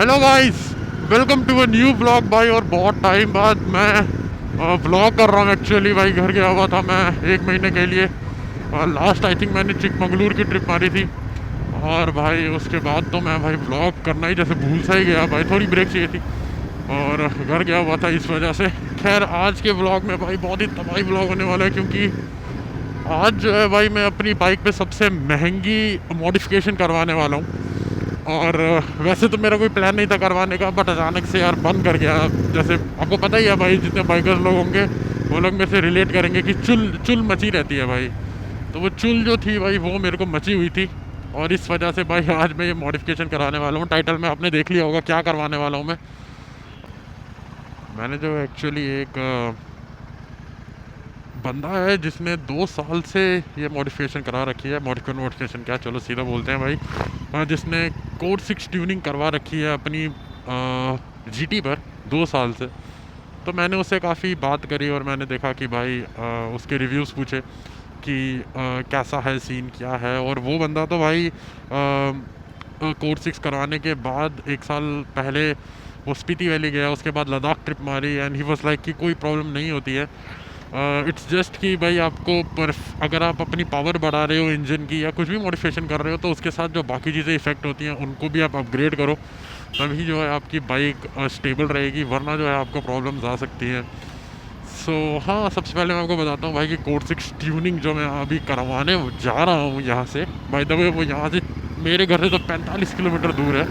Hello guys, welcome to a new blog भाई। और बहुत टाइम बाद मैं ब्लॉग कर रहा हूँ। एक्चुअली भाई घर गया हुआ था मैं 1 महीने के लिए। लास्ट आई थिंक मैंने चिकमंगलूर की ट्रिप मारी थी। और भाई उसके बाद तो मैं भाई ब्लॉग करना ही जैसे भूल सा ही गया भाई, थोड़ी ब्रेक चाहिए थी और घर गया हुआ था इस वजह से। खैर आज के ब्लॉग में भाई बहुत ही तबाही ब्लॉग होने वाला है, क्योंकि आज जो है भाई मैं अपनी बाइक पे सबसे महंगी मॉडिफिकेशन करवाने वाला हूँ। और वैसे तो मेरा कोई प्लान नहीं था करवाने का, बट अचानक से यार बंद कर गया। जैसे आपको पता ही है भाई, जितने बाइकर्स लोग होंगे वो लोग मेरे से रिलेट करेंगे कि चुल चुल मची रहती है भाई। तो वो चुल जो थी भाई वो मेरे को मची हुई थी। और इस वजह से भाई आज मैं ये मॉडिफिकेशन कराने वाला हूँ। टाइटल में आपने देख लिया होगा क्या करवाने वाला हूँ मैं। मैंने जो एक्चुअली एक बंदा है जिसने 2 साल से ये मॉडिफिकेशन करा रखी है। मॉडिफिकेशन क्या, चलो सीधा बोलते हैं भाई। जिसने कोड 6 ट्यूनिंग करवा रखी है अपनी जीटी पर 2 साल से। तो मैंने उससे काफ़ी बात करी और मैंने देखा कि भाई उसके रिव्यूज़ पूछे कि कैसा है सीन, क्या है। और वो बंदा तो भाई कोड 6 करवाने के बाद 1 साल पहले वो स्पीति वैली गया, उसके बाद लद्दाख ट्रिप मारी एंड ही वाज लाइक कि कोई प्रॉब्लम नहीं होती है। इट्स जस्ट कि भाई आपको अगर आप अपनी पावर बढ़ा रहे हो इंजन की या कुछ भी मॉडिफिकेशन कर रहे हो, तो उसके साथ जो बाकी चीज़ें इफ़ेक्ट होती हैं उनको भी आप अपग्रेड करो, तभी जो है आपकी बाइक स्टेबल रहेगी, वरना जो है आपको प्रॉब्लम्स आ सकती हैं। सो हाँ, सबसे पहले मैं आपको बताता हूँ भाई कि कोड 6 ट्यूनिंग जो मैं अभी करवाने जा रहा हूँ यहाँ से, बाय द वे वो यहाँ से मेरे घर से तो 45 किलोमीटर दूर है।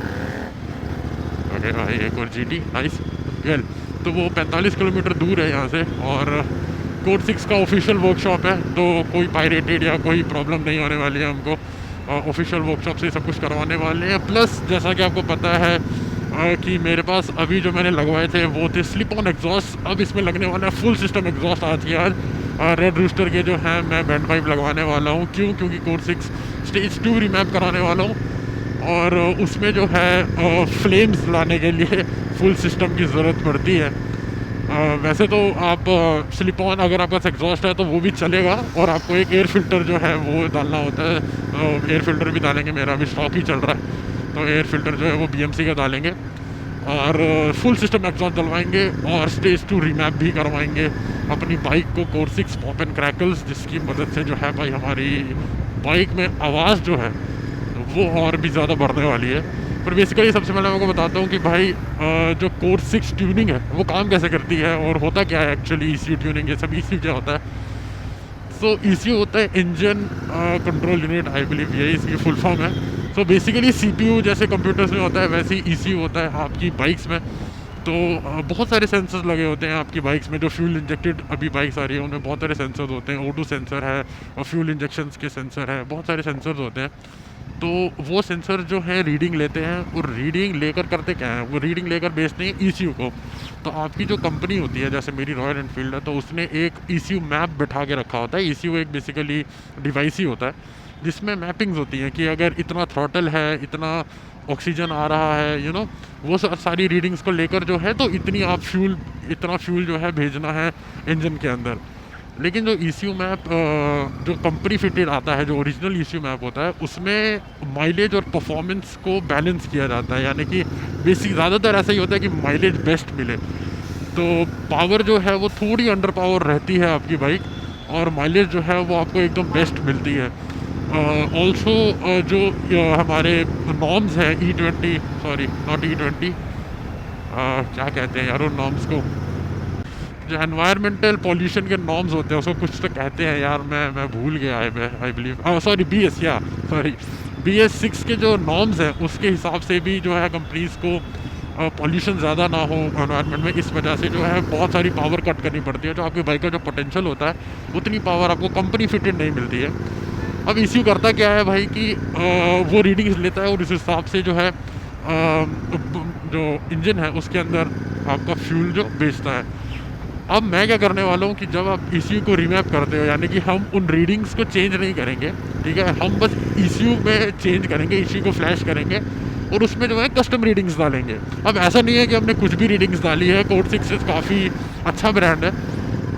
अरे भाई एक और जी टी नाइस वेल। तो वो 45 किलोमीटर दूर है यहाँ से। और कोड 6 का ऑफिशियल वर्कशॉप है, तो कोई पायरेटेड या कोई प्रॉब्लम नहीं होने वाली है हमको। ऑफिशियल वर्कशॉप से सब कुछ करवाने वाले हैं। प्लस जैसा कि आपको पता है कि मेरे पास अभी जो मैंने लगवाए थे वो थे स्लिप ऑन एग्जॉस्ट। अब इसमें लगने वाला है फुल सिस्टम एग्जॉस्ट आज की आज। रेड रूस्टर के जो है मैं बैंड पाइप लगवाने वाला हूँ। क्यों? क्योंकि कोड 6 स्टेज 2 रिमैप कराने वाला हूँ और उसमें जो है फ्लेम्स लाने के लिए फुल सिस्टम की ज़रूरत पड़ती है। वैसे तो आप स्लिप ऑन अगर आपका एग्जॉस्ट है तो वो भी चलेगा, और आपको एक एयर फिल्टर जो है वो डालना होता है। एयर फिल्टर भी डालेंगे, मेरा अभी स्टॉक ही चल रहा है, तो एयर फिल्टर जो है वो बीएमसी का डालेंगे और फुल सिस्टम एग्जॉस्ट डलवाएंगे और स्टेज 2 रिमैप भी करवाएंगे अपनी बाइक को कोड 6 पॉप एंड क्रैकल्स, जिसकी मदद से जो है भाई हमारी बाइक में आवाज़ जो है वो और भी ज़्यादा बढ़ने वाली है। पर बेसिकली सबसे पहले मैं आपको बताता हूँ कि भाई जो कोड 6 ट्यूनिंग है वो काम कैसे करती है और होता क्या है एक्चुअली। ईसीयू ट्यूनिंग, ये सब ईसीयू क्या होता है? सो ईसीयू होता है engine control unit, I believe यही इसकी फुल फॉर्म है। सो बेसिकली सीपीयू जैसे कंप्यूटर्स में होता है वैसे ही ईसीयू होता है आपकी बाइक्स में। तो बहुत सारे सेंसर्स लगे होते हैं आपकी बाइक्स में। जो फ्यूल इंजेक्टेड अभी बाइक्स आ रही है उनमें बहुत सारे सेंसर्स होते हैं। O2 सेंसर है और फ्यूल इंजेक्शंस के सेंसर है, बहुत सारे सेंसर्स होते हैं। तो वो सेंसर जो है रीडिंग लेते हैं, और रीडिंग लेकर करते क्या है, वो रीडिंग लेकर बेचते हैं ईसीयू को। तो आपकी जो कंपनी होती है, जैसे मेरी रॉयल एनफील्ड है, तो उसने एक ईसीयू मैप बिठा के रखा होता है। ईसीयू एक बेसिकली डिवाइस ही होता है जिसमें मैपिंग्स होती हैं कि अगर इतना थ्रॉटल है, इतना ऑक्सीजन आ रहा है, वो सारी रीडिंग्स को लेकर जो है, तो इतना फ्यूल जो है भेजना है इंजन के अंदर। लेकिन जो ईसीयू मैप जो कंपनी फिटेड आता है, जो ओरिजिनल ईसीयू मैप होता है, उसमें माइलेज और परफॉर्मेंस को बैलेंस किया जाता है। यानी कि बेसिक ज़्यादातर ऐसा ही होता है कि माइलेज बेस्ट मिले। तो पावर जो है वो थोड़ी अंडर पावर रहती है आपकी बाइक, और माइलेज जो है वो आपको एकदम बेस्ट मिलती है। ऑल्सो जो हमारे नॉर्म्स हैं E20, सॉरी नॉट E20, क्या कहते हैं यार उन नॉर्म्स को, जो एनवायरमेंटल पॉल्यूशन के नॉर्म्स होते हैं उसको कुछ तो कहते हैं यार, मैं भूल गया है। आई बिलीव सॉरी BS, या सॉरी BS6 के जो नॉर्म्स हैं उसके हिसाब से भी जो है कंपनीज़ को पॉल्यूशन ज़्यादा ना हो एनवायरनमेंट में। इस वजह से जो है बहुत सारी पावर कट करनी पड़ती है। जो आपकी बाइक का जो पोटेंशियल होता है उतनी पावर आपको कंपनी फिटेड नहीं मिलती है। अब इश्यू करता क्या है भाई कि वो रीडिंग्स लेता है और इस हिसाब से जो है जो इंजन है उसके अंदर आपका फ्यूल जो बेचता है। अब मैं क्या करने वाला हूँ कि जब आप ईसीयू को रीमैप करते हो, यानी कि हम उन रीडिंग्स को चेंज नहीं करेंगे, ठीक है, हम बस ईसीयू में चेंज करेंगे, ईसीयू को फ्लैश करेंगे और उसमें जो है कस्टम रीडिंग्स डालेंगे। अब ऐसा नहीं है कि हमने कुछ भी रीडिंग्स डाली है। कोड 6 काफ़ी अच्छा ब्रांड है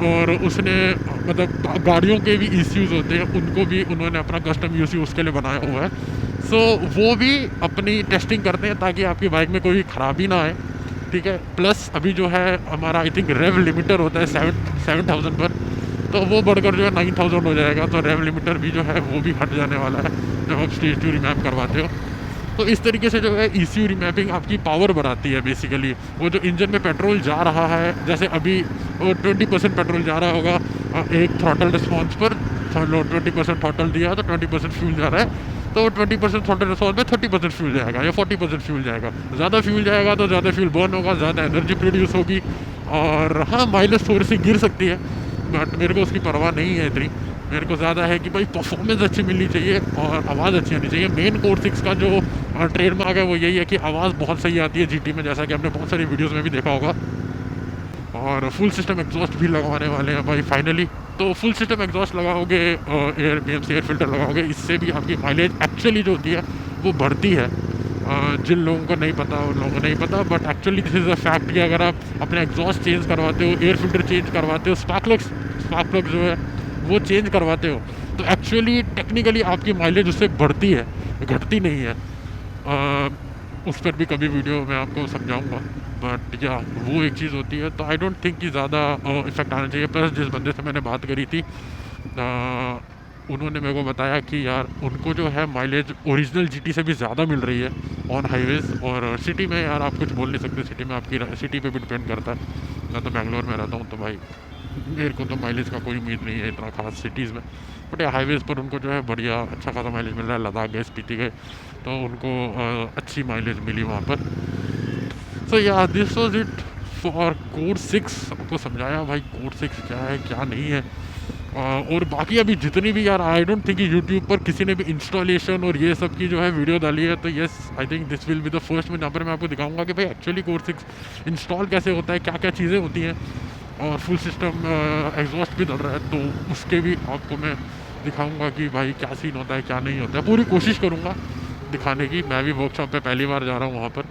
और उसने मतलब गाड़ियों के भी ईसीयूज़ होते हैं, उनको भी उन्होंने अपना कस्टम ईसीयू उसके लिए बनाया हुआ है। सो वो भी अपनी टेस्टिंग करते हैं ताकि आपकी बाइक में कोई ख़राबी ना आए, ठीक है। प्लस अभी जो है हमारा आई थिंक रेव लिमिटर होता है 7,000 पर, तो वो बढ़कर जो है 9,000 हो जाएगा। तो रेव लिमिटर भी जो है वो भी हट जाने वाला है जब आप स्टेज 2 रिमैप करवाते हो। तो इस तरीके से जो है ECU रिमैपिंग आपकी पावर बढ़ाती है बेसिकली। वो जो इंजन में पेट्रोल जा रहा है, जैसे अभी वो 20% पेट्रोल जा रहा होगा एक थ्रॉटल रिस्पॉन्स पर, 20% थ्रॉटल दिया तो 20% फ्यूल जा रहा है, तो 20% थ्रॉटल रिस्पॉन्स में 30% फ्यूल जाएगा या 40% फ्यूल जाएगा। ज़्यादा फ्यूल जाएगा तो ज़्यादा फ्यूल बर्न होगा, ज़्यादा एनर्जी प्रोड्यूस होगी, और हाँ माइलेज थोड़ी सी गिर सकती है, बट मेरे को उसकी परवाह नहीं है इतनी। मेरे को ज़्यादा है कि भाई परफॉर्मेंस अच्छी मिलनी चाहिए और आवाज़ अच्छी आनी चाहिए। मेन कोर 6 का जो ट्रेडमार्क है वो यही है कि आवाज़ बहुत सही आती है GT में, जैसा कि आपने बहुत सारी वीडियोस में भी देखा होगा। और फुल सिस्टम एग्जॉस्ट भी लगवाने वाले हैं भाई फाइनली। तो फुल सिस्टम एग्जॉस्ट लगाओगे, एयर BMC एयर फिल्टर लगाओगे, इससे भी आपकी माइलेज एक्चुअली जो होती है वो बढ़ती है। जिन लोगों को नहीं पता उन लोगों को नहीं पता, but actually this is a fact कि अगर आप अपने एग्जॉस्ट चेंज करवाते हो, एयर फिल्टर चेंज करवाते हो, स्पार्क प्लग जो है वो चेंज करवाते हो, तो एक्चुअली टेक्निकली आपकी माइलेज उससे बढ़ती है, घटती नहीं है। उस पर भी कभी वीडियो मैं आपको समझाऊंगा, बट या वो एक चीज़ होती है। तो आई डोंट थिंक कि ज़्यादा इफेक्ट आना चाहिए। प्लस जिस बंदे से मैंने बात करी थी उन्होंने मेरे को बताया कि यार उनको जो है माइलेज ओरिजिनल GT से भी ज़्यादा मिल रही है ऑन हाईवेज़, और सिटी में यार आप कुछ बोल नहीं सकते, सिटी में आपकी सिटी पे भी डिपेंड करता है। मैं तो बेंगलोर में रहता हूँ, तो भाई मेरे को तो माइलेज का कोई उम्मीद नहीं है इतना खास सिटीज़ में, बट या हाईवेज़ पर उनको जो है बढ़िया अच्छा खासा माइलेज मिल रहा है। लद्दाख गए, स्पीति गए, तो उनको अच्छी माइलेज मिली वहाँ पर। सो या this was it for core 6। आपको समझाया भाई कोर 6 क्या है क्या नहीं है। और बाकी अभी जितनी भी यार आई डोंट थिंक यूट्यूब पर किसी ने भी इंस्टॉलेशन और ये सब की जो है वीडियो डाली है, तो yes I think this will be the first में जहाँ पर मैं आपको दिखाऊंगा कि भाई एक्चुअली कोर 6 इंस्टॉल कैसे होता है, क्या क्या चीज़ें होती हैं, और फुल सिस्टम एग्जॉस्ट भी डल रहा है, तो उसके भी आपको मैं दिखाऊंगा कि भाई क्या सीन होता है क्या नहीं होता है। पूरी कोशिश करूँगा दिखाने की। मैं भी वर्कशॉप पे पहली बार जा रहा हूँ वहाँ पर।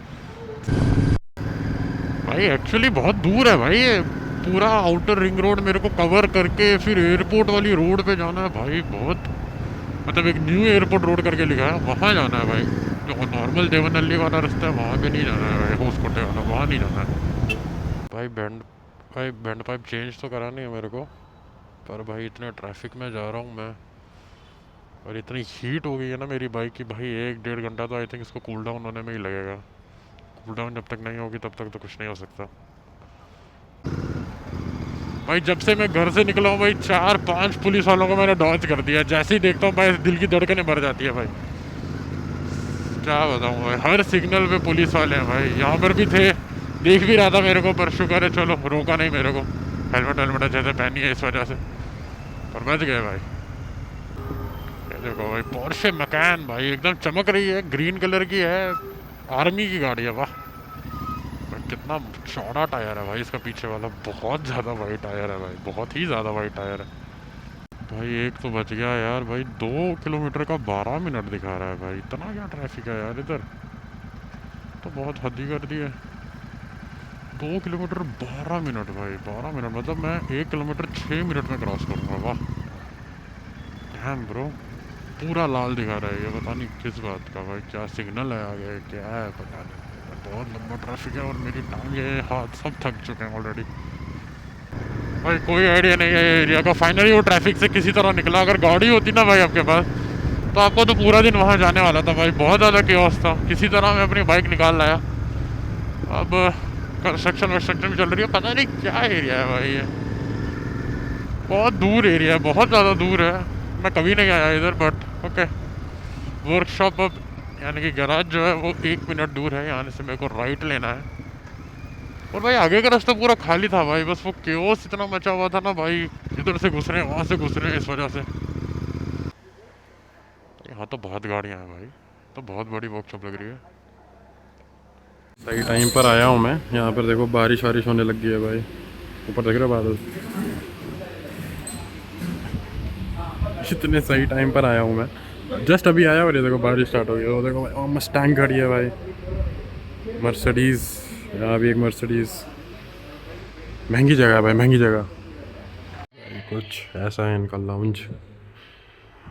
भाई एक्चुअली बहुत दूर है भाई, ये पूरा आउटर रिंग रोड मेरे को कवर करके फिर एयरपोर्ट वाली रोड पे जाना है भाई। बहुत मतलब एक न्यू एयरपोर्ट रोड करके लिखा है, वहाँ जाना है भाई। जो नॉर्मल देवनहल्ली वाला रास्ता है वहाँ पे नहीं जाना है भाई, होसकोटे वाला वहाँ नहीं जाना है भाई। बैंड पाइप चेंज तो करानी है मेरे को, पर भाई इतने ट्रैफिक में जा रहा हूँ मैं, और इतनी हीट हो गई है ना मेरी बाइक की भाई, 1-1.5 घंटा तो आई थिंक इसको कूल डाउन होने में ही लगेगा। कूल डाउन जब तक नहीं होगी तब तक तो कुछ नहीं हो सकता भाई। जब से मैं घर से निकला हूँ भाई 4-5 पुलिस वालों को मैंने डॉज कर दिया। जैसे ही देखता हूँ भाई दिल की धड़कनें बढ़ जाती है भाई, क्या बताऊँ भाई। हर सिग्नल पे पुलिस वाले हैं भाई, यहाँ पर भी थे, देख भी रहा था मेरे को, पर शुक्र है चलो रोका नहीं मेरे को। हेलमेट अच्छे से पहनी है इस वजह से, पर बच गए भाई। ये देखो भाई पोर्शे मकान भाई एकदम चमक रही है, ग्रीन कलर की है, आर्मी की गाड़ी है। वाह कितना चौड़ा टायर है भाई इसका पीछे वाला, बहुत ज़्यादा वाइड टायर है भाई, बहुत ही ज़्यादा वाइड टायर है भाई। एक तो बच गया यार भाई, 2 किलोमीटर का 12 मिनट दिखा रहा है भाई। इतना क्या ट्रैफिक है यार इधर, तो बहुत हद ही कर दी है। 2 किलोमीटर 12 मिनट भाई, 12 मिनट मतलब मैं 1 किलोमीटर 6 मिनट में क्रॉस करूँगा। वाह डैम ब्रो, पूरा लाल दिखा रहा है। ये पता नहीं किस बात का भाई, क्या सिग्नल है आगे क्या है पता नहीं। बहुत लंबा ट्रैफिक है और मेरी टांगे हाथ सब थक चुके हैं ऑलरेडी भाई। कोई आइडिया नहीं है एरिया का। फाइनली वो ट्रैफिक से किसी तरह निकला। अगर गाड़ी होती ना भाई आपके पास, तो आपको तो पूरा दिन वहाँ जाने वाला था भाई। बहुत ज़्यादा केओस था, किसी तरह मैं अपनी बाइक निकाल लाया। अब कंस्ट्रक्शन भी चल रही है, पता नहीं क्या एरिया है भाई ये। बहुत दूर एरिया है, बहुत ज़्यादा दूर है। मैं कभी नहीं आया इधर, बट ओके। वर्कशॉप अब यानी कि गैराज जो है वो 1 मिनट दूर है। यहाँ से मेरे को राइट लेना है, और भाई आगे का रास्ता पूरा खाली था भाई। बस वो केओस इतना मचा हुआ था ना भाई, इधर से घुस रहे हैं वहाँ से घुस रहे हैं, इस वजह से। यहाँ तो बहुत गाड़ियाँ हैं भाई, तो बहुत बड़ी वर्कशॉप लग रही है। सही टाइम पर आया हूँ मैं। यहाँ पर देखो बारिश वारिश होने लग गई है भाई, ऊपर देख रहे हो बादल। इतने सही टाइम पर आया हूँ मैं, जस्ट अभी आया और ये देखो बारिश स्टार्ट हो गई। वो देखो भाई मस्टैंग खड़ी है भाई, मर्सिडीज़। यहाँ भी एक मर्सिडीज़। महंगी जगह है भाई, महंगी जगह। कुछ ऐसा है इनका लाउंज।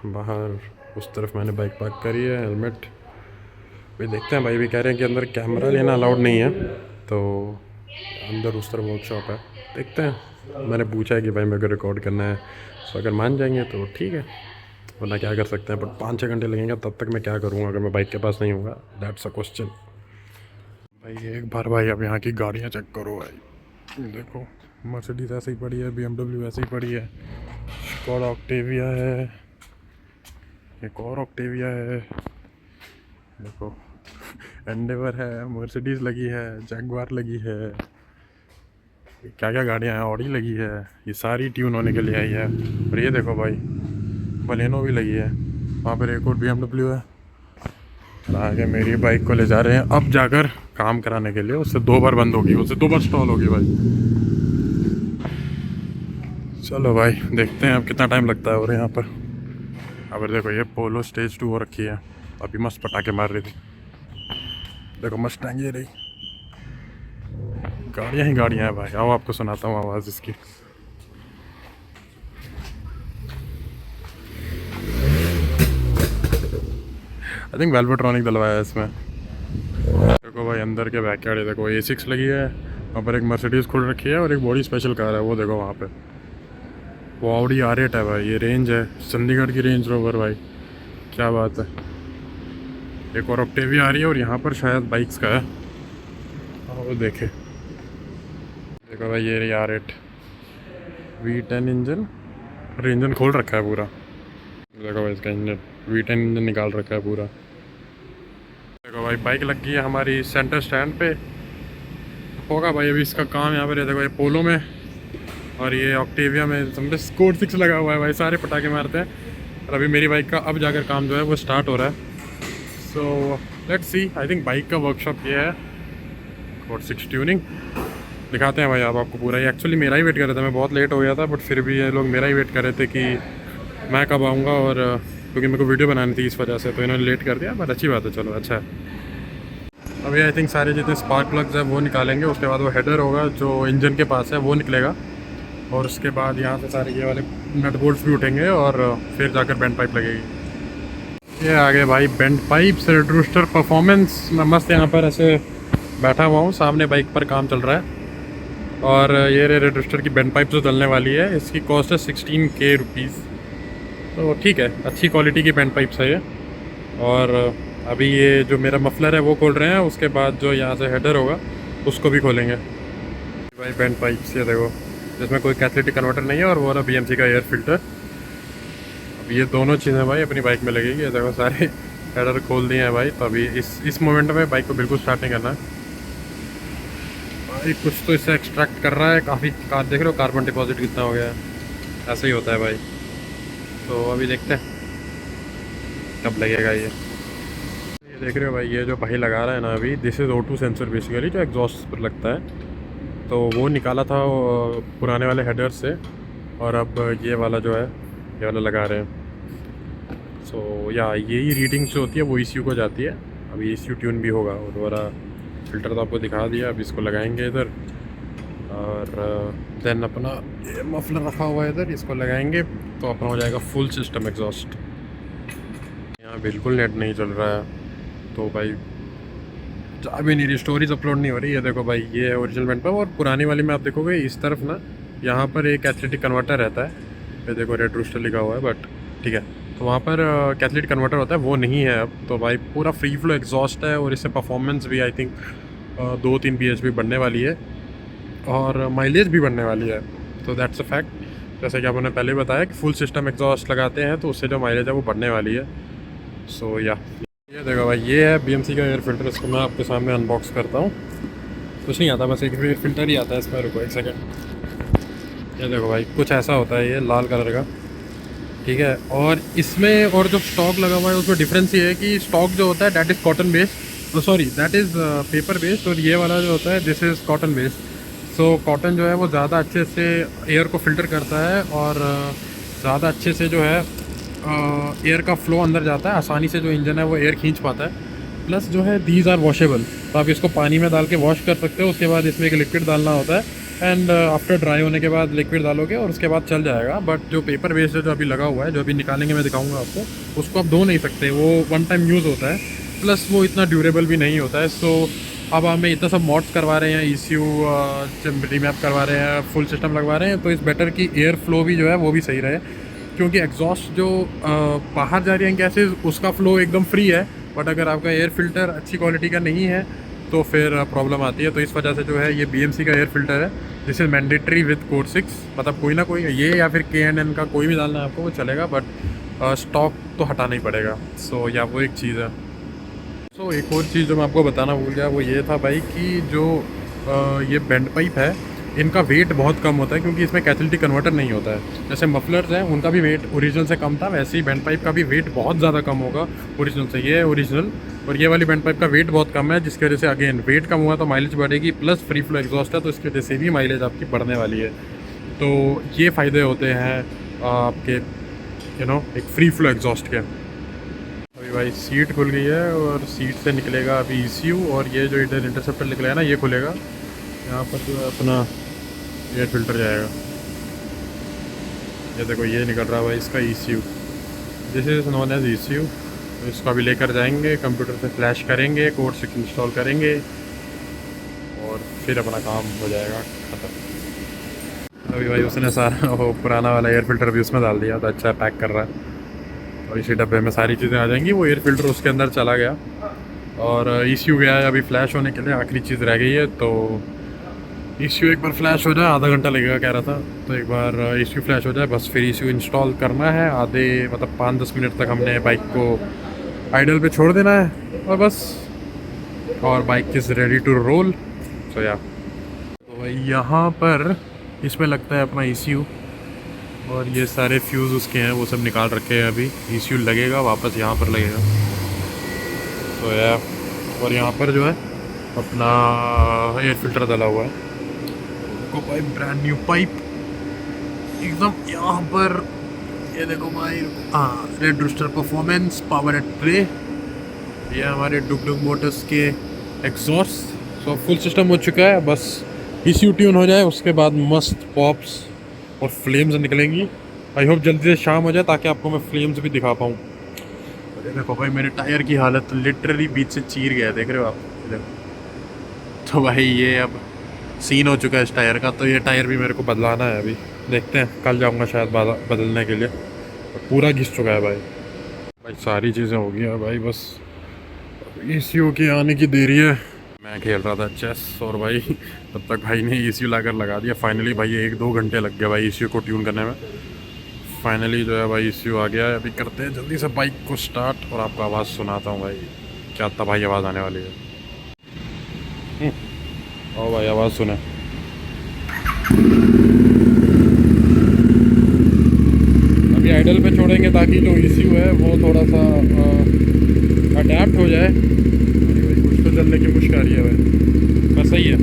बाहर उस तरफ मैंने बाइक पार्क करी है, हेलमेट भाई देखते हैं भाई, भी कह रहे हैं कि अंदर कैमरा लेना अलाउड नहीं है, तो अंदर उस तरफ वर्कशॉप है, देखते हैं। मैंने पूछा है कि भाई मेरे को रिकॉर्ड करना है, तो अगर मान जाएंगे तो ठीक है, वरना क्या कर सकते हैं। बट 5-6 घंटे लगेंगे, तब तक मैं क्या करूँगा अगर मैं बाइक के पास नहीं होगा, दैट्स अ क्वेश्चन। भाई एक बार भाई अब यहाँ की गाड़ियाँ चेक करो भाई, देखो मर्सिडीज ऐसे ही पड़ी है, BMW ऐसे ही पड़ी है, स्कोडा ऑक्टेविया है, एक और ऑक्टेविया है, देखो एंडेवर है, मर्सिडीज़ लगी है, जैगवार लगी है, क्या क्या गाड़ियाँ हैं, ऑडी लगी है, ये सारी ट्यून होने के लिए आई है। और ये देखो भाई बलेनो भी लगी है, वहाँ पर एक और BMW है। और आगे मेरी बाइक को ले जा रहे हैं अब जाकर काम कराने के लिए, उससे 2 बार बंद होगी, उससे 2 बार स्टॉल होगी भाई। चलो भाई देखते हैं अब कितना टाइम लगता है। और यहाँ पर देखो ये पोलो स्टेज 2 हो रखी है, अभी मस्त पटाखे मार रही थी, देखो मस्टैंग ये रही, गाड़ियाँ ही गाड़ियाँ हैं भाई। आओ आपको सुनाता हूँ आवाज़ इसकी। आई थिंक वेल्वेट्रॉनिक डलवाया है इसमें। देखो भाई अंदर के बैकयार्ड है, देखो A6 लगी है, वहाँ पर एक मर्सिडीज़ खुल रखी है और एक बड़ी स्पेशल कार है, वो देखो वहाँ पे वो ऑडी R8 है भाई। ये रेंज है चंडीगढ़ की रेंज रोवर भाई, क्या बात है। एक और ऑक्टेविया आ रही है और यहाँ पर शायद बाइक्स का है, वो देखे, देखो भाई ये रही R8 V10 इंजन, और इंजन खोल रखा है पूरा, देखो भाई इसका इंजन V10 इंजन निकाल रखा है पूरा। देखो भाई बाइक लग गई है हमारी सेंटर स्टैंड पे, होगा भाई अभी इसका काम यहाँ पर है। देखो ये पोलो में और ये ऑक्टेविया में समझे स्कोड 6 लगा हुआ है भाई, सारे पटाखे मारते हैं। और अभी मेरी बाइक का अब जाकर काम जो है वो स्टार्ट हो रहा है। So let's see, I think bike का वर्कशॉप ये है, कोड 6 ट्यूनिंग। दिखाते हैं भाई आपको पूरा। ये एक्चुअली मेरा ही वेट कर रहे थे, मैं बहुत लेट हो गया था, बट फिर भी ये लोग मेरा ही वेट कर रहे थे कि मैं कब आऊँगा, और क्योंकि मेरे को वीडियो बनानी थी इस वजह से, तो इन्होंने लेट कर दिया, बट अच्छी बात है, चलो अच्छा है। अभी आई थिंक सारे जितने स्पार्क प्लग्स हैं वो निकालेंगे, उसके बाद वो हेडर होगा जो इंजन के पास है वो निकलेगा, और उसके बाद यहाँ से सारे ये वाले नट बोल्ट्स भी उठेंगे, और फिर जाकर बेंड पाइप लगेगी। ये आगे भाई bend pipes, red rooster performance. मैं मस्त यहाँ पर ऐसे बैठा हुआ हूँ, सामने बाइक पर काम चल रहा है, और ये रेड रूस्टर की बेंड पाइप जो चलने वाली है, इसकी कॉस्ट है 16K रुपीज़, तो ठीक है, अच्छी क्वालिटी की बेंड पाइप्स है ये। और अभी ये जो मेरा मफलर है वो खोल रहे हैं, उसके बाद जो यहाँ से हेडर होगा उसको भी खोलेंगे भाई। बेंड पाइप्स ये देखो, जिसमें कोई कैथलिटिक कन्वर्टर नहीं है, और वो रहा BMC का एयर फिल्टर। अब ये दोनों चीज़ें भाई अपनी बाइक में लगेगी। ये देखो सारे हेडर खोल दिए हैं भाई, तो अभी इस मोमेंट में बाइक को बिल्कुल स्टार्ट नहीं करना है भाई। कुछ तो इससे एक्सट्रैक्ट कर रहा है काफ़ी, देख रहे हो कार्बन डिपॉजिट कितना हो गया है, ऐसा ही होता है भाई। तो अभी देखते हैं कब लगेगा ये देख रहे हो भाई, ये जो भाई लगा रहा है ना अभी, this is O2 sensor basically, जो एग्जॉस्ट पर लगता है, तो वो निकाला था पुराने वाले हेडर से, और अब ये वाला जो है ये वाला लगा रहे हैं। सो या यही रीडिंग जो होती है वो ECU को जाती है। अभी ECU ट्यून भी होगा, और वाला फ़िल्टर तो आपको दिखा दिया, अब इसको लगाएंगे इधर, और देन अपना ये मफलर रखा हुआ है इधर, इसको लगाएंगे तो अपना हो जाएगा फुल सिस्टम एग्जॉस्ट। यहाँ बिल्कुल नेट नहीं चल रहा है, तो भाई अभी नहीं रही, स्टोरीज अपलोड नहीं हो रही है। देखो भाई ये है ओरिजिनल बेंड पाइप, और पुरानी वाली में आप देखोगे इस तरफ ना, यहाँ पर एक कैथलिटिक कन्वर्टर रहता है, ये देखो रेड रूस्टर लिखा हुआ है, बट ठीक है, तो वहाँ पर कैथलिटिक कन्वर्टर होता है, वो नहीं है अब। तो भाई पूरा फ्री फ्लो एग्जॉस्ट है, और इससे परफॉर्मेंस भी आई थिंक 2-3 bhp बढ़ने वाली है, और माइलेज भी बढ़ने वाली है। तो दैट्स अ फैक्ट, जैसे कि आपने पहले बताया कि फुल सिस्टम एग्जॉस्ट लगाते हैं तो उससे जो माइलेज है वो बढ़ने वाली है। सो या ये देखो भाई, ये है BMC का एयर फिल्टर, इसको मैं आपके सामने अनबॉक्स करता हूँ। कुछ नहीं आता, बस एक एयर फिल्टर ही आता है इसमें। रुको एक सेकेंड, ये देखो भाई कुछ ऐसा होता है, ये लाल कलर का, ठीक है। और इसमें और जो स्टॉक लगा हुआ है उसमें डिफरेंस ये है कि स्टॉक जो होता है that is cotton based, sorry that is paper based, और ये वाला जो होता है this is cotton based. So cotton जो है वो ज़्यादा अच्छे से एयर को फिल्टर करता है, और ज़्यादा अच्छे से जो है एयर का फ्लो अंदर जाता है, आसानी से जो इंजन है वो एयर खींच पाता है। प्लस जो है दीज आर वॉशेबल, तो आप इसको पानी में डाल के वॉश कर सकते हो, उसके बाद इसमें एक लिक्विड डालना होता है, एंड आफ्टर ड्राई होने के बाद लिक्विड डालोगे और उसके बाद चल जाएगा। बट जो पेपर बेस्ड है जो अभी लगा हुआ है, जो अभी निकालेंगे मैं दिखाऊंगा आपको, उसको आप धो नहीं सकते, वो वन टाइम यूज़ होता है। प्लस वो इतना ड्यूरेबल भी नहीं होता है। सो अब हमें इतना सब मॉड्स करवा रहे हैं, ECU रीमैप करवा रहे हैं, फुल सिस्टम लगवा रहे हैं, तो इस बेटर की एयर फ्लो भी जो है वो भी सही रहे, क्योंकि एग्जॉस्ट जो बाहर जा रही हैं गैसेज उसका फ़्लो एकदम फ्री है, बट अगर आपका एयर फिल्टर अच्छी क्वालिटी का नहीं है तो फिर प्रॉब्लम आती है। तो इस वजह से जो है ये BMC का एयर फिल्टर है, this is mandatory with code 6, मतलब कोई ना कोई ये या फिर K&N का कोई भी डालना है आपको वो चलेगा, बट स्टॉक तो हटाना ही पड़ेगा। सो या वो एक चीज़ है। सो एक और चीज़ जो मैं आपको बताना भूल गया वो ये था भाई कि जो ये बेंड पाइप है इनका वेट बहुत कम होता है, क्योंकि इसमें कैटेलिटी कन्वर्टर नहीं होता है। जैसे मफलर्स हैं उनका भी वेट ओरिजिनल से कम था, वैसे ही बेंड पाइप का भी वेट बहुत ज़्यादा कम होगा ओरिजिनल से। ये है ओरिजिनल, और ये वाली बेंड पाइप का वेट बहुत कम है, जिसकी वजह से अगेन वेट कम हुआ तो माइलेज बढ़ेगी, प्लस फ्री फ्लो एग्जॉस्ट है तो इसकी वजह से भी माइलेज आपकी बढ़ने वाली है। तो ये फ़ायदे होते हैं आपके एक फ्री फ्लो एग्जॉस्ट के। अभी भाई सीट खुल गई है और सीट से निकलेगा अभी ECU, और ये जो इधर इंटरसेप्टर निकलेगा ना ये खुलेगा, यहाँ पर जो है अपना एयर फिल्टर जाएगा। ये देखो ये निकल रहा है भाई इसका ECU, this is non age ECU। तो इसको अभी लेकर जाएंगे, कंप्यूटर पे फ्लैश करेंगे, कोड 6 इंस्टॉल करेंगे और फिर अपना काम हो जाएगा ख़त्म। अभी भाई उसने सारा वो पुराना वाला एयर फिल्टर भी उसमें डाल दिया, तो अच्छा पैक कर रहा है, और इसी डब्बे में सारी चीज़ें आ जाएंगी। वो एयर फिल्टर उसके अंदर चला गया और ECU गया है अभी फ्लैश होने के लिए, आखिरी चीज़ रह गई है। तो ECU एक बार फ्लैश हो जाए, आधा घंटा लगेगा कह रहा था, तो एक बार ECU फ्लैश हो जाए बस, फिर ECU इंस्टॉल करना है। आधे मतलब 5-10 मिनट तक हमने बाइक को आइडल पे छोड़ देना है और बस, और bike is ready to roll. So yeah तो भाई यहाँ पर इसमें लगता है अपना ECU, और ये सारे फ्यूज़ उसके हैं वो सब निकाल रखे हैं। अभी ECU लगेगा वापस यहाँ पर लगेगा। तो यार और यहाँ पर जो है अपना एयर फिल्टर डाला हुआ है, को पाइप ब्रांड न्यू पाइप एकदम यहाँ पर। ये देखो भाई, हाँ red rooster performance power at play, ये हमारे डुग डुग मोटर्स के एग्जॉस्ट। सो फुल सिस्टम हो चुका है, बस ECU ट्यून हो जाए उसके बाद मस्त पॉप्स और फ्लेम्स निकलेंगी। आई होप जल्दी से शाम हो जाए ताकि आपको मैं फ्लेम्स भी दिखा पाऊँ। अरे देखो भाई मेरे टायर की हालत लिटरली बीच से चीर गया, देख रहे हो आप, देखो। तो भाई ये अब सीन हो चुका है इस टायर का, तो ये टायर भी मेरे को बदलाना है। अभी देखते हैं, कल जाऊँगा शायद बदलने के लिए। पूरा घिस चुका है भाई सारी चीज़ें हो गई हैं भाई, बस ECU के आने की देरी है। मैं खेल रहा था चेस और भाई तब तक भाई ने ECU लाकर लगा दिया। फाइनली भाई 1-2 घंटे लग गए भाई ECU को ट्यून करने में। फाइनली जो है भाई ECU आ गया है। अभी करते हैं जल्दी से बाइक को स्टार्ट और आपको आवाज़ सुनाता हूँ भाई, क्या तबाही आवाज़ आने वाली है। और भाई आवाज़ सुने, अभी आइडल पे छोड़ेंगे ताकि जो ECU है वो थोड़ा सा अडेप्ट हो जाए। भाई कुछ तो चलने की मुश्किल आ रही है भाई, बस सही है।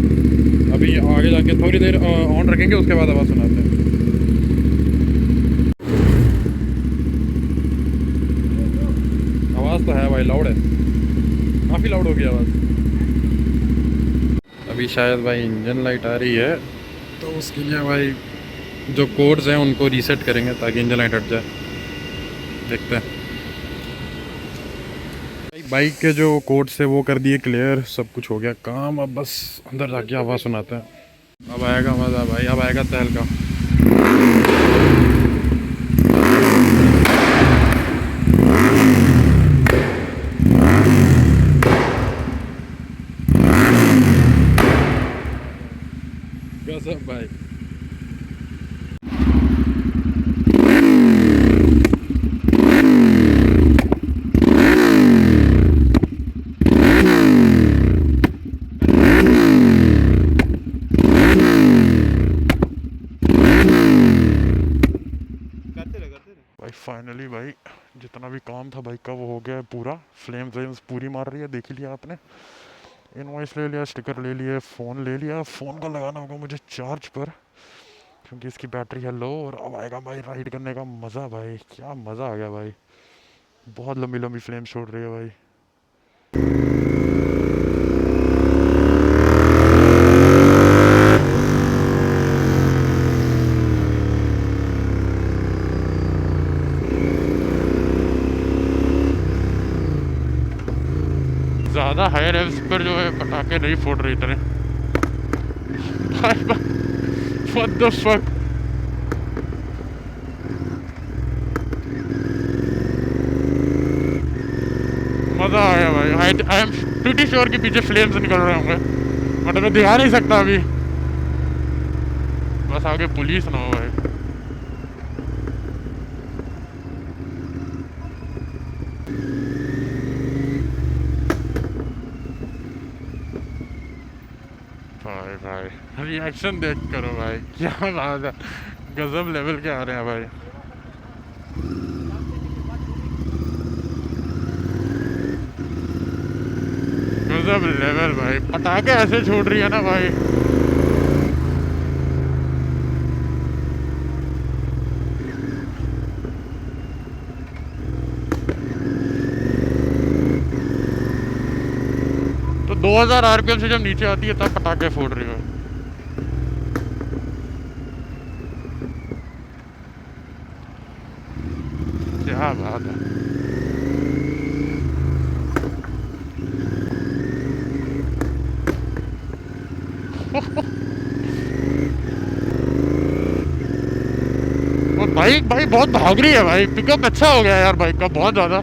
अभी आगे जाके थोड़ी देर ऑन रखेंगे, उसके बाद आवाज़ सुनाते हैं। आवाज़ तो है भाई, लाउड है, काफ़ी लाउड हो गई आवाज़। अभी शायद भाई इंजन लाइट आ रही है, तो उसके लिए भाई जो कोड्स हैं उनको रीसेट करेंगे ताकि इंजन लाइट हट जाए। देखते हैं बाइक के जो कोड्स थे वो कर दिए क्लियर, सब कुछ हो गया काम। अब बस अंदर जाके आवाज़ सुनाते हैं। अब आएगा मज़ा भाई, अब आएगा तहलका। गजब भाई, फाइनली भाई जितना भी काम था बाइक का वो हो गया है पूरा। फ्लेम्स पूरी मार रही है, देख लिया आपने। इनवॉइस ले लिया, स्टिकर ले लिए, फ़ोन ले लिया। फ़ोन को लगाना होगा मुझे चार्ज पर क्योंकि इसकी बैटरी है लो। और अब आएगा भाई राइड करने का मज़ा भाई, क्या मज़ा आ गया भाई। बहुत लंबी लंबी फ्लेम छोड़ रही है भाई। ज़्यादा हाई रेव्स पर जो है पटाखे नहीं फोड़ रहे इतने। What the fuck? मज़ा आ गया भाई। आई एम प्रीटी श्योर कि पीछे फ्लेम्स निकल रहे होंगे, बट मैं दिखा नहीं सकता अभी, बस आगे पुलिस ना हो भाई। भाई भाई रिएक्शन देख करो भाई, क्या बात है, गजब लेवल के आ रहे हैं भाई। गजब लेवल भाई, पटाखे ऐसे छोड़ रही है ना भाई। तो 2000 आरपीएम से जब नीचे आती है तब पटाखे फोड़ रही है। क्या बात है। और बाइक भाई बहुत भाग रही है भाई, पिकअप अच्छा हो गया यार बाइक का, बहुत ज़्यादा।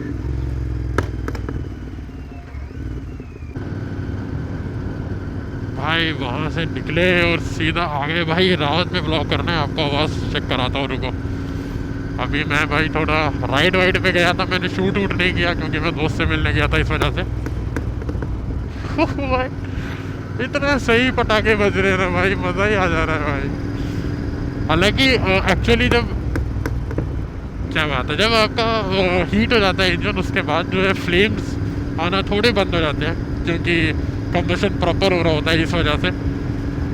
भाई वहाँ से निकले और सीधा आगे भाई रावत में ब्लॉक करना है आपको, आवाज़ चेक कराता हूँ रुको। अभी मैं भाई थोड़ा राइड वाइड पे गया था, मैंने शूट वूट नहीं किया क्योंकि मैं दोस्त से मिलने गया था इस वजह से। भाई इतना सही पटाखे बज रहे हैं ना भाई, मज़ा ही आ जा रहा है भाई। हालांकि एक्चुअली जब क्या बात है, जब आपका हीट हो जाता है इंजन, उसके बाद जो है फ्लेम्स आना थोड़े बंद हो जाते हैं क्योंकि कंबशन प्रॉपर हो रहा होता है इस वजह से।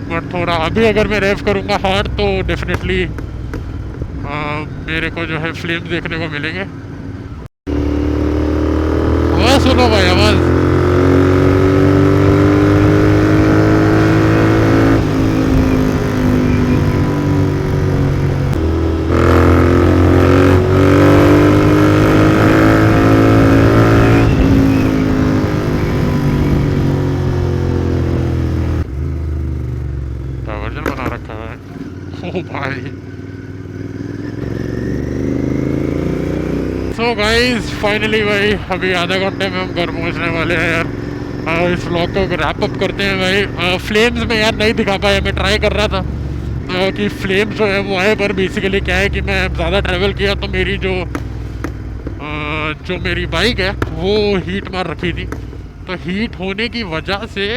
बट थोड़ा अभी अगर मैं रेव करूँगा हार्ड तो डेफिनेटली मेरे को जो है फ्लेम देखने को मिलेंगे। आवाज़ सुनो भाई, आवाज़। डाइवर्जन बना रखा है ओ भाई। सो गाइस फाइनली भाई अभी आधा घंटे में हम घर पहुंचने वाले हैं यार। इस व्लॉग को रैप अप करते हैं भाई। फ्लेम्स में यार नहीं दिखा पाया, मैं ट्राई कर रहा था कि फ्लेम्स जो है वो आए, पर बेसिकली क्या है कि मैं ज़्यादा ट्रैवल किया तो मेरी जो मेरी बाइक है वो हीट मार रखी थी, तो हीट होने की वजह से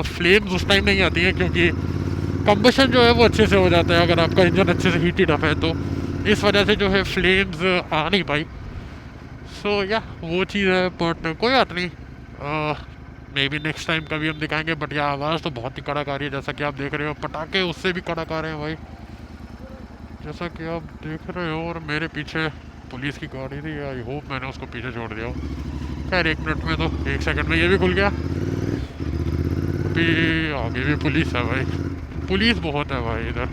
फ्लेम्स उस टाइम नहीं आती हैं क्योंकि कंबशन जो है वो अच्छे से हो जाता है अगर आपका इंजन अच्छे से हीटेड अप है, तो इस वजह से जो है फ्लेम्स आ नहीं पाई। सो या वो चीज़ है, बट कोई बात नहीं, मे बी नेक्स्ट टाइम कभी हम दिखाएंगे। बट या आवाज़ तो बहुत ही कड़क आ रही है, जैसा कि आप देख रहे हो, पटाखे उससे भी कड़क आ रहे हैं भाई, जैसा कि आप देख रहे हो। और मेरे पीछे पुलिस की गाड़ी थी, आई होप मैंने उसको पीछे छोड़ दिया हो। खैर 1 मिनट में तो 1 सेकंड में ये भी खुल गया। अभी आगे भी पुलिस है भाई, पुलिस बहुत है भाई इधर।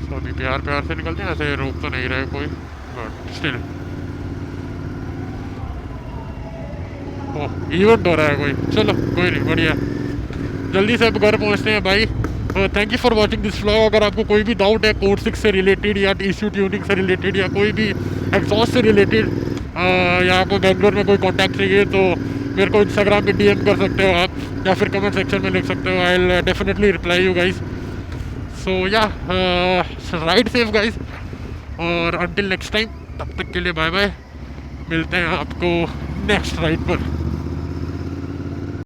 तो अभी प्यार प्यार से निकलते हैं, ऐसे रोक तो नहीं रहे कोई, बट स्टिल ओह इवेंट हो रहा है कोई, चलो कोई नहीं, बढ़िया। जल्दी से अब घर पहुंचते हैं भाई। Thank you for watching this vlog. अगर आपको कोई भी डाउट है कोड 6 से रिलेटेड या ईशू ट्यूनिंग से रिलेटेड या कोई भी एग्जॉस्ट से रिलेटेड, या आपको बेंगलोर में कोई कॉन्टैक्ट चाहिए तो मेरे को इंस्टाग्राम पे DM कर सकते हो आप, या फिर कमेंट सेक्शन में लिख सकते हो। I will definitely reply you guys. So yeah ride safe guys, और अंटिल नेक्स्ट टाइम, तब तक के लिए बाय बाय। मिलते हैं आपको नेक्स्ट राइड पर।